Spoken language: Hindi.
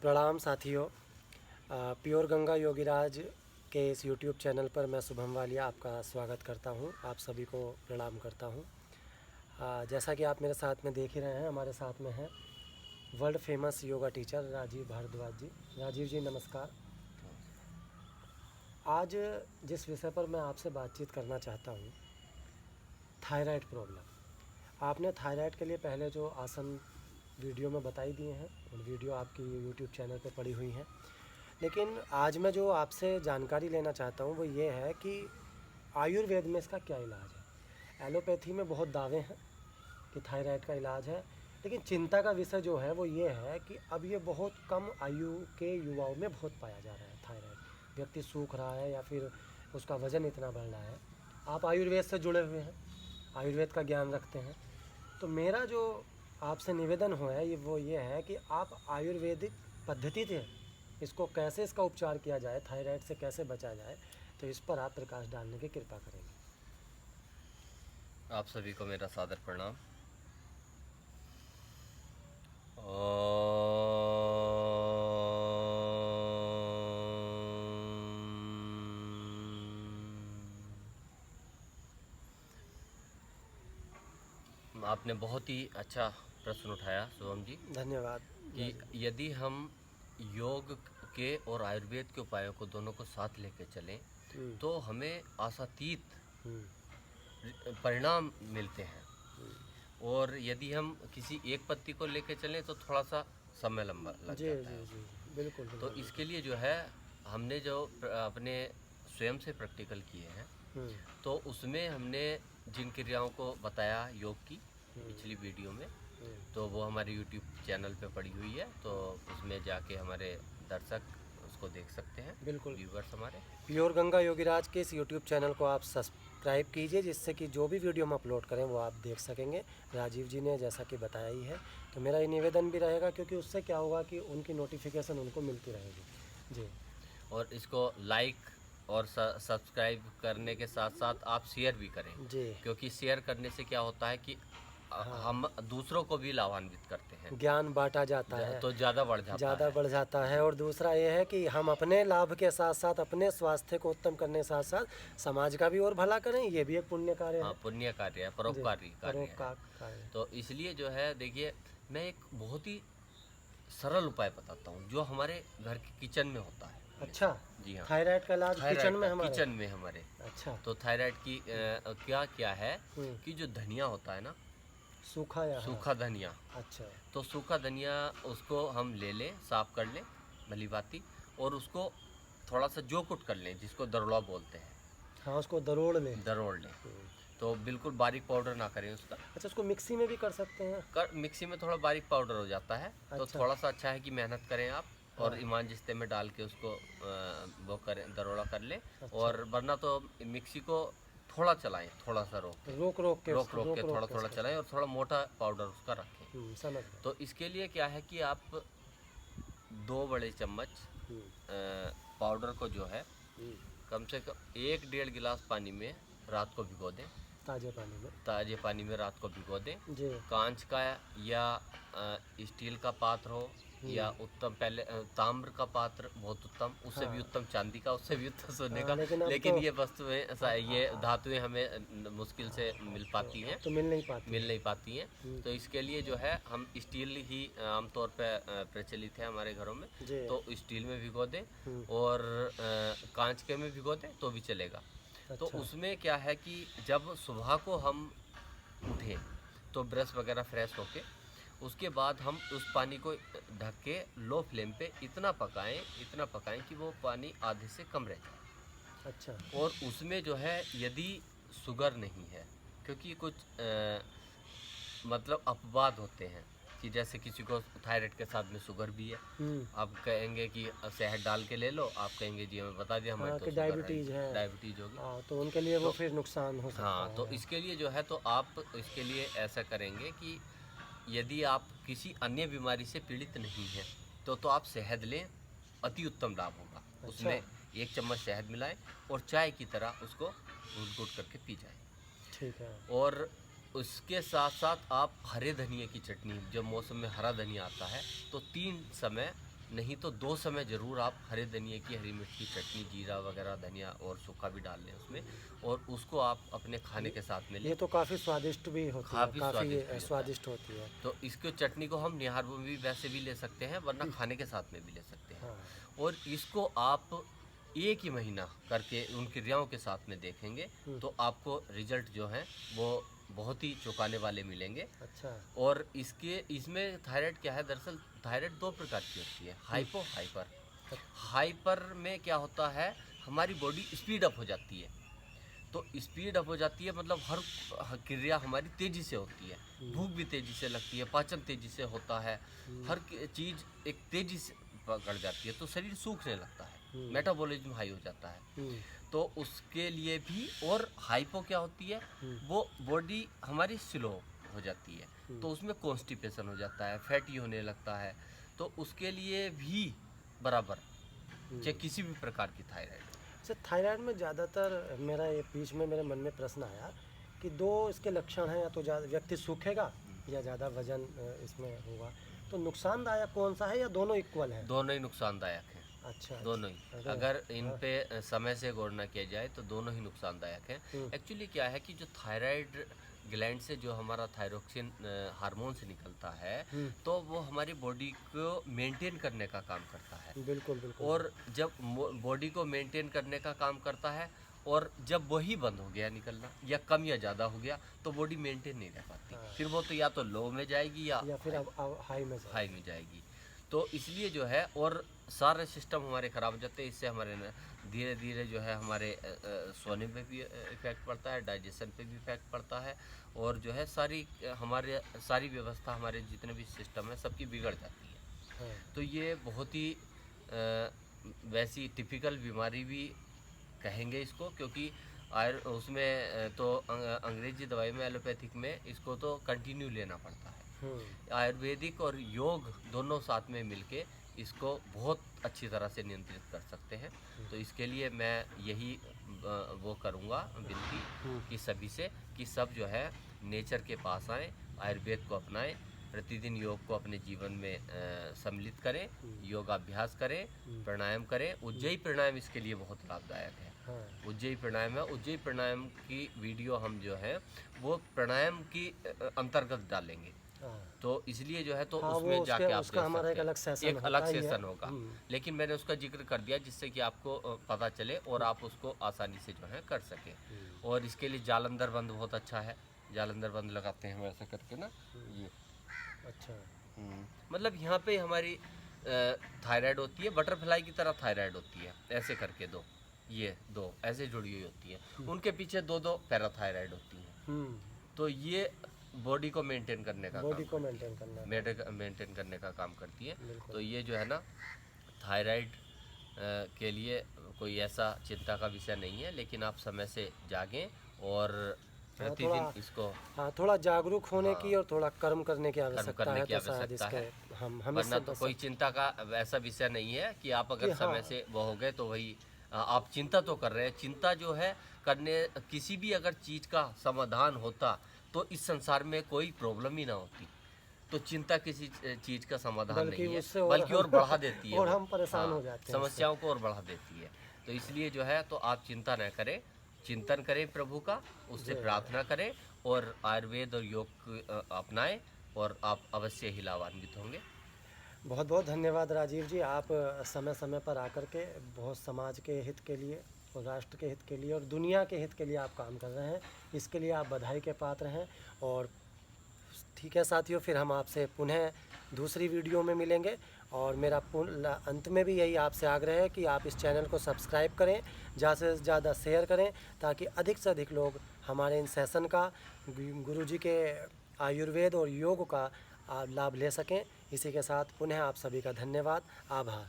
प्रणाम साथियों। प्योर गंगा योगीराज के इस यूट्यूब चैनल पर मैं शुभम वालिया आपका स्वागत करता हूं। आप सभी को प्रणाम करता हूं। जैसा कि आप मेरे साथ में देख ही रहे हैं, हमारे साथ में हैं world famous yoga teacher Rajiv Bhardwaj ji. Rajiv ji नमस्कार। आज जिस विषय पर मैं आपसे बातचीत करना चाहता हूं, थायराइड प्रॉब्लम। आपने थायराइड के लिए पहले जो आसन वीडियो में बताई दिए हैं, और वीडियो आपकी यूट्यूब चैनल पे पड़ी हुई हैं, लेकिन आज मैं जो आपसे जानकारी लेना चाहता हूँ वो ये है कि आयुर्वेद में इसका क्या इलाज है। एलोपैथी में बहुत दावे हैं कि थायराइड का इलाज है, लेकिन चिंता का विषय जो है वो ये है कि अब ये बहुत कम आयु के युवाओं में बहुत पाया जा रहा है। थायराइड व्यक्ति सूख रहा है या फिर उसका वज़न इतना बढ़ रहा है। आप आयुर्वेद से जुड़े हुए हैं, आयुर्वेद का ज्ञान रखते हैं, तो मेरा जो आपसे निवेदन हो है वो ये है कि आप आयुर्वेदिक पद्धति से इसको कैसे, इसका उपचार किया जाए, थायराइड से कैसे बचा जाए, तो इस पर आप प्रकाश डालने की कृपा करेंगे। आप सभी को मेरा सादर प्रणाम। आपने बहुत ही अच्छा प्रश्न उठाया शुभम जी, धन्यवाद। कि यदि हम योग के और आयुर्वेद के उपायों को दोनों को साथ लेके चलें तो हमें आशातीत परिणाम मिलते हैं। और यदि हम किसी एक पत्ती को लेके चलें तो थोड़ा सा समय लंबा लग जाता है। जी बिल्कुल। तो इसके लिए जो है हमने जो अपने स्वयं से प्रैक्टिकल किए हैं, तो उसमें हमने जिन क्रियाओं को बताया योग की पिछली वीडियो में, तो वो हमारे यूट्यूब चैनल पे पड़ी हुई है, तो उसमें जाके हमारे दर्शक उसको देख सकते हैं। बिल्कुल, व्यूवर्स हमारे प्योर गंगा योगीराज के इस यूट्यूब चैनल को आप सब्सक्राइब कीजिए, जिससे कि जो भी वीडियो हम अपलोड करें वो आप देख सकेंगे। राजीव जी ने जैसा कि बताया ही है, तो मेरा ये निवेदन भी रहेगा, क्योंकि उससे क्या होगा कि उनकी नोटिफिकेशन उनको मिलती रहेगी जी। और इसको लाइक और सब्सक्राइब करने के साथ साथ आप शेयर भी करें जी, क्योंकि शेयर करने से क्या होता है कि हम दूसरों को भी लाभान्वित करते हैं, ज्ञान बांटा जाता है तो ज़्यादा बढ़ जाता है। और दूसरा ये है कि हम अपने लाभ के साथ साथ, अपने स्वास्थ्य को उत्तम करने के साथ साथ समाज का भी और भला करें। ये भी एक पुण्य कार्य है। पुण्य कार्य है, परोपकारी कार्य है। कार्य। तो इसलिए जो है देखिए, मैं एक बहुत ही सरल उपाय बताता हूँ जो हमारे घर के किचन में होता है। अच्छा जी हाँ, थायराइड का इलाज किचन में हमारे। अच्छा, तो थायराइड की क्या क्या है कि जो धनिया होता है ना, सूखा धनिया। अच्छा, तो सूखा धनिया उसको हम ले लें, साफ कर लें भली भांति, और उसको थोड़ा सा जोकुट कर लें, जिसको दरोड़ा बोलते हैं। हाँ, उसको दरोड़ लें। तो बिल्कुल बारीक पाउडर ना करें उसका। अच्छा, उसको मिक्सी में भी कर सकते हैं? मिक्सी में थोड़ा बारीक पाउडर हो जाता है। तो थोड़ा सा अच्छा है कि मेहनत करें आप, और ईमान जिस्ते में डाल के उसको वो करें, दरोड़ा कर लें। और वरना तो मिक्सी को थोड़ा चलाएं, थोड़ा सा रोक के थोड़ा चलाएं, और थोड़ा मोटा पाउडर उसका रखें। समझ। तो इसके लिए क्या है कि आप 2 बड़े चम्मच पाउडर को जो है कम से कम 1-1.5 गिलास पानी में रात को भिगो दें। ताज़े पानी में रात को भिगो दें। कांच का या स्टील का पात्र हो, या उत्तम पहले ताम्र का पात्र बहुत उत्तम, उससे भी उत्तम चांदी का, उससे भी उत्तम सोने का। लेकिन ये वस्तुएं, ये धातुएं हमें मुश्किल से मिल पाती हैं, तो मिल नहीं पाती हैं। तो इसके लिए जो है हम स्टील ही आमतौर पर प्रचलित है हमारे घरों में, तो स्टील में भिगो दें, और कांच के में भिगो दें तो भी चलेगा। तो उसमें क्या है कि जब सुबह को हम उठें तो ब्रश वगैरह फ्रेश होके, उसके बाद हम उस पानी को ढक के लो फ्लेम पे इतना पकाएं कि वो पानी आधे से कम रह जाए। अच्छा। और उसमें जो है यदि शुगर नहीं है, क्योंकि कुछ मतलब अपवाद होते हैं कि जैसे किसी को थायराइड के साथ में शुगर भी है, आप कहेंगे कि शहद डाल के ले लो, आप कहेंगे जी हमें बता दिया हमारे तो डायबिटीज होगी, तो उनके लिए वो फिर नुकसान हो सकता है। तो इसके लिए जो है, तो आप इसके लिए ऐसा करेंगे कि यदि आप किसी अन्य बीमारी से पीड़ित नहीं हैं तो आप शहद लें, अति उत्तम लाभ होगा। उसमें 1 चम्मच शहद मिलाएं और चाय की तरह उसको घूट-घूट करके पी जाएं। ठीक है। और उसके साथ साथ आप हरे धनिए की चटनी, जब मौसम में हरा धनिया आता है तो 3 समय नहीं तो 2 समय ज़रूर आप हरे धनिए की, हरी मिर्च की चटनी, जीरा वगैरह, धनिया और सूखा भी डाल लें उसमें, और उसको आप अपने खाने के साथ में लें। ये तो काफ़ी स्वादिष्ट भी होती है, काफ़ी काफ़ी स्वादिष्ट भी होता है। स्वादिष्ट होती है। तो इसको चटनी को हम निहार में भी वैसे भी ले सकते हैं, वरना खाने के साथ में भी ले सकते हैं। हाँ। और इसको आप 1 ही महीना करके उन क्रियाओं के साथ में देखेंगे तो आपको रिजल्ट जो हैं वो बहुत ही चौंकाने वाले मिलेंगे। अच्छा। और इसमें थायराइड क्या है, दरअसल थायराइड 2 प्रकार की होती है, हाइपो, हाइपर। हाइपर में क्या होता है, हमारी बॉडी स्पीड अप हो जाती है। तो स्पीड अप हो जाती है मतलब हर क्रिया हमारी तेज़ी से होती है, भूख भी तेज़ी से लगती है, पाचन तेज़ी से होता है, हर चीज़ एक तेज़ी से पकड़ जाती है, तो शरीर सूखने लगता है, मेटाबॉलिज्म हाई हो जाता है। तो उसके लिए भी, और हाइपो क्या होती है, वो बॉडी हमारी स्लो हो जाती है, तो उसमें कॉन्स्टिपेशन हो जाता है, फैटी होने लगता है। तो उसके लिए भी बराबर, चाहे किसी भी प्रकार की थायराइड। अच्छा, थायराइड में ज़्यादातर मेरा ये बीच में मेरे मन में प्रश्न आया कि 2 इसके लक्षण हैं, या तो ज़्यादा व्यक्ति सूखेगा या ज़्यादा वजन इसमें होगा, तो नुकसानदायक कौन सा है, या दोनों इक्वल हैं? दोनों ही नुकसानदायक हैं। अच्छा। दोनों ही, अगर इन पे समय से गौर न किया जाए तो दोनों ही नुकसानदायक हैं। एक्चुअली क्या है कि जो थायराइड ग्लैंड से जो हमारा थायरोक्सिन हार्मोन्स निकलता है, तो वो हमारी बॉडी को मेंटेन करने का काम करता है। बिल्कुल बिल्कुल। और जब बॉडी को मेंटेन करने का काम करता है, और जब वही बंद हो गया निकलना, या कम या ज़्यादा हो गया, तो बॉडी मेंटेन नहीं रह पाती। फिर वो तो या तो लो में जाएगी या फिर अब हाई में जाएगी। हाई में जाएगी। तो इसलिए जो है, और सारे सिस्टम हमारे ख़राब हो जाते हैं। इससे हमारे धीरे धीरे जो है हमारे सोने पे भी इफ़ेक्ट पड़ता है, डाइजेशन पे भी इफ़ेक्ट पड़ता है, और जो है हमारे सारी व्यवस्था, हमारे जितने भी सिस्टम है, सबकी बिगड़ जाती है। तो ये बहुत ही वैसी टिपिकल बीमारी भी कहेंगे इसको, क्योंकि उसमें तो अंग्रेजी दवाई में, एलोपैथिक में इसको तो कंटिन्यू लेना पड़ता है। आयुर्वेदिक और योग दोनों साथ में मिलके इसको बहुत अच्छी तरह से नियंत्रित कर सकते हैं। तो इसके लिए मैं यही वो करूँगा विनती कि सभी से, कि सब जो है नेचर के पास आएँ, आयुर्वेद को अपनाएं, प्रतिदिन योग को अपने जीवन में सम्मिलित करें, योगाभ्यास करें, प्राणायाम करें। उज्जयी प्राणायाम इसके लिए बहुत लाभदायक है। उज्जयी प्राणायाम है, उज्जयी प्राणायाम की वीडियो हम जो है वो प्राणायाम की अंतर्गत डालेंगे। तो इसलिए जो है, तो उसमें जाके आप उसका हमारा एक अलग सेशन होगा, लेकिन मैंने उसका जिक्र कर दिया जिससे कि आपको पता चले और आप उसको आसानी से जो है कर सकें। और इसके लिए जालंधर बंद बहुत अच्छा है, जालंधर बंद लगाते हैं वैसे करके ना, ये अच्छा। मतलब यहाँ पे हमारी थायराइड होती है, बटरफ्लाई की तरह थायराइड होती है, ऐसे करके ये दो ऐसे जुड़ी हुई होती है, उनके पीछे दो पैराथायराइड होती हैं। तो ये बॉडी को मेंटेन करने का मेंटेन करने का काम करती है। तो ये जो है ना, थायराइड के लिए कोई ऐसा चिंता का विषय नहीं है, लेकिन आप समय से जागें और प्रतिदिन इसको थोड़ा जागरूक होने की और थोड़ा कर्म करने की आवश्यकता है। तो शायद इसके वरना तो कोई चिंता का ऐसा विषय नहीं है कि आप अगर समय से वो हो गए तो वही आप चिंता तो कर रहे हैं। चिंता जो है करने, किसी भी अगर चीज़ का समाधान होता तो इस संसार में कोई प्रॉब्लम ही ना होती। तो चिंता किसी चीज़ का समाधान नहीं है, बल्कि और बढ़ा देती है, और हम परेशान हो जाते हैं, समस्याओं को और बढ़ा देती है। तो इसलिए जो है, तो आप चिंता न करें, चिंतन करें प्रभु का, उससे प्रार्थना करें और आयुर्वेद और योग अपनाएं, और आप अवश्य ही लाभान्वित होंगे। बहुत बहुत धन्यवाद राजीव जी, आप समय समय पर आकर के बहुत समाज के हित के लिए और राष्ट्र के हित के लिए और दुनिया के हित के लिए आप काम कर रहे हैं। इसके लिए आप बधाई के पात्र हैं। और ठीक है साथियों, फिर हम आपसे पुनः दूसरी वीडियो में मिलेंगे। और मेरा अंत में भी यही आपसे आग्रह है कि आप इस चैनल को सब्सक्राइब करें, ज़्यादा से ज़्यादा शेयर करें, ताकि अधिक से अधिक लोग हमारे इन सेशन का, गुरुजी के आयुर्वेद और योग का लाभ ले सकें। इसी के साथ पुनः आप सभी का धन्यवाद, आभार।